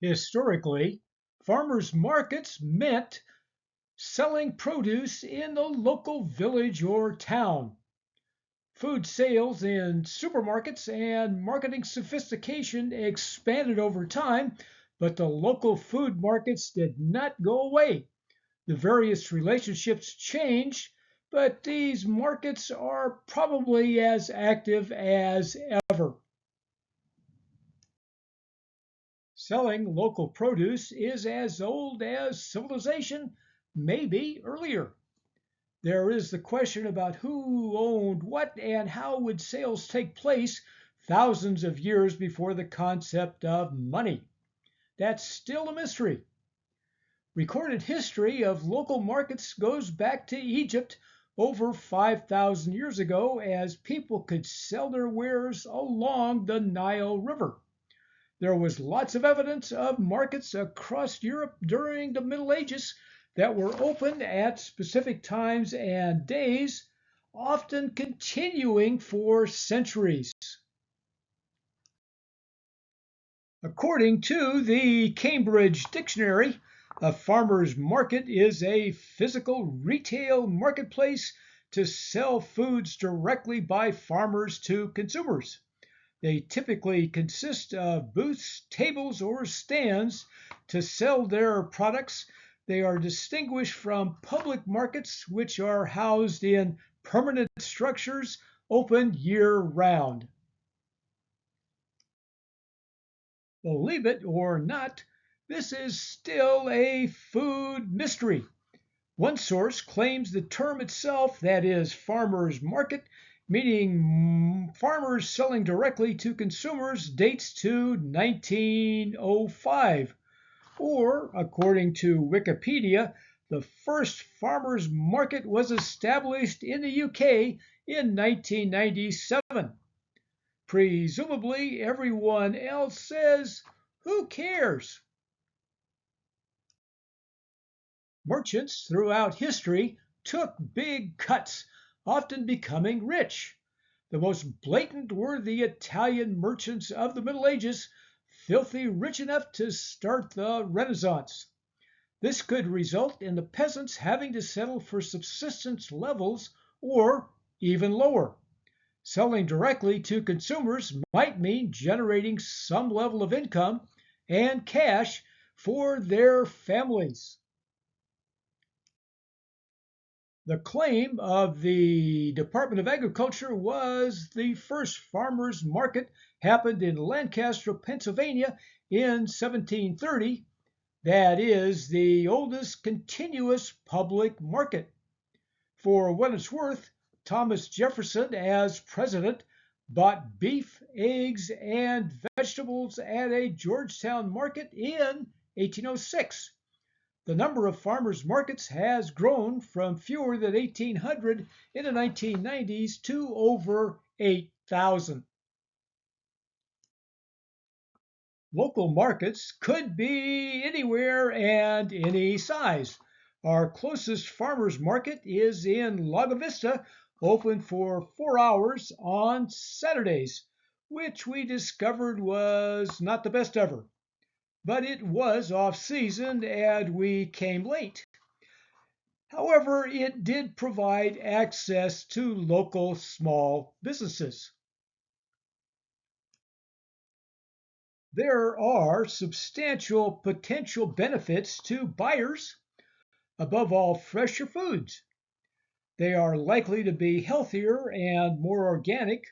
Historically, farmers markets meant selling produce in the local village or town. Food sales in supermarkets and marketing sophistication expanded over time, but the local food markets did not go away. The various relationships changed, but these markets are probably as active as ever. Selling local produce is as old as civilization, maybe earlier. There is the question about who owned what and how would sales take place thousands of years before the concept of money. That's still a mystery. Recorded history of local markets goes back to Egypt over 5,000 years ago as people could sell their wares along the Nile River. There was lots of evidence of markets across Europe during the Middle Ages that were open at specific times and days, often continuing for centuries. According to the Cambridge Dictionary, a farmer's market is a physical retail marketplace to sell foods directly by farmers to consumers. They typically consist of booths, tables, or stands to sell their products. They are distinguished from public markets, which are housed in permanent structures open year round. Believe it or not, this is still a food mystery. One source claims the term itself, that is, farmers market, meaning farmers selling directly to consumers, dates to 1905. Or, according to Wikipedia, the first farmers market was established in the UK in 1997. Presumably, everyone else says, who cares? Merchants throughout history took big cuts, often becoming rich. The most blatant were the Italian merchants of the Middle Ages, filthy rich enough to start the Renaissance. This could result in the peasants having to settle for subsistence levels or even lower. Selling directly to consumers might mean generating some level of income and cash for their families. The claim of the Department of Agriculture was the first farmers' market happened in Lancaster, Pennsylvania in 1730. That is the oldest continuous public market. For what it's worth, Thomas Jefferson, as president, bought beef, eggs, and vegetables at a Georgetown market in 1806. The number of farmers' markets has grown from fewer than 1,800 in the 1990s to over 8,000. Local markets could be anywhere and any size. Our closest farmers market is in Lago Vista, open for 4 hours on Saturdays, which we discovered was not the best ever. But it was off season and we came late. However, it did provide access to local small businesses. There are substantial potential benefits to buyers, above all, fresher foods. They are likely to be healthier and more organic,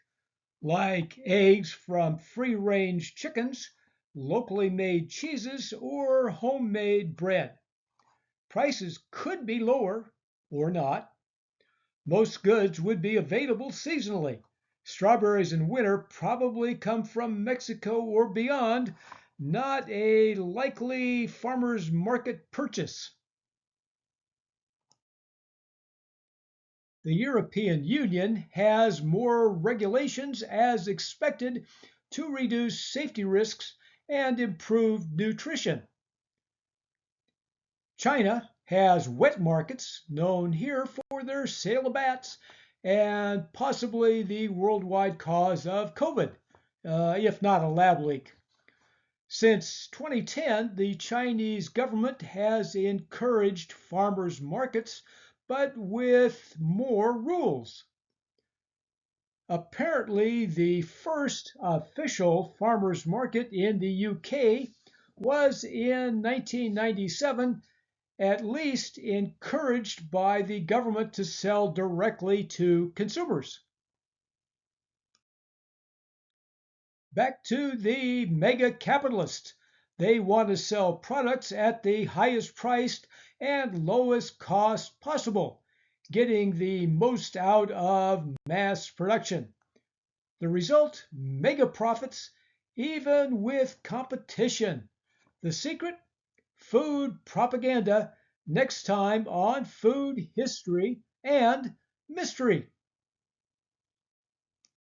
like eggs from free range chickens, locally made cheeses, or homemade bread. Prices could be lower or not. Most goods would be available seasonally. Strawberries in winter probably come from Mexico or beyond, not a likely farmer's market purchase. The European Union has more regulations as expected to reduce safety risks and improve nutrition. China has wet markets, known here for their sale of bats, and possibly the worldwide cause of COVID, if not a lab leak. Since 2010, the Chinese government has encouraged farmers' markets, but with more rules. Apparently, the first official farmers' market in the UK was in 1997, at least encouraged by the government to sell directly to consumers. Back to the mega capitalists. They want to sell products at the highest priced and lowest cost possible, getting the most out of mass production. The result, mega profits, even with competition. The secret? Food propaganda, next time on Food History and Mystery.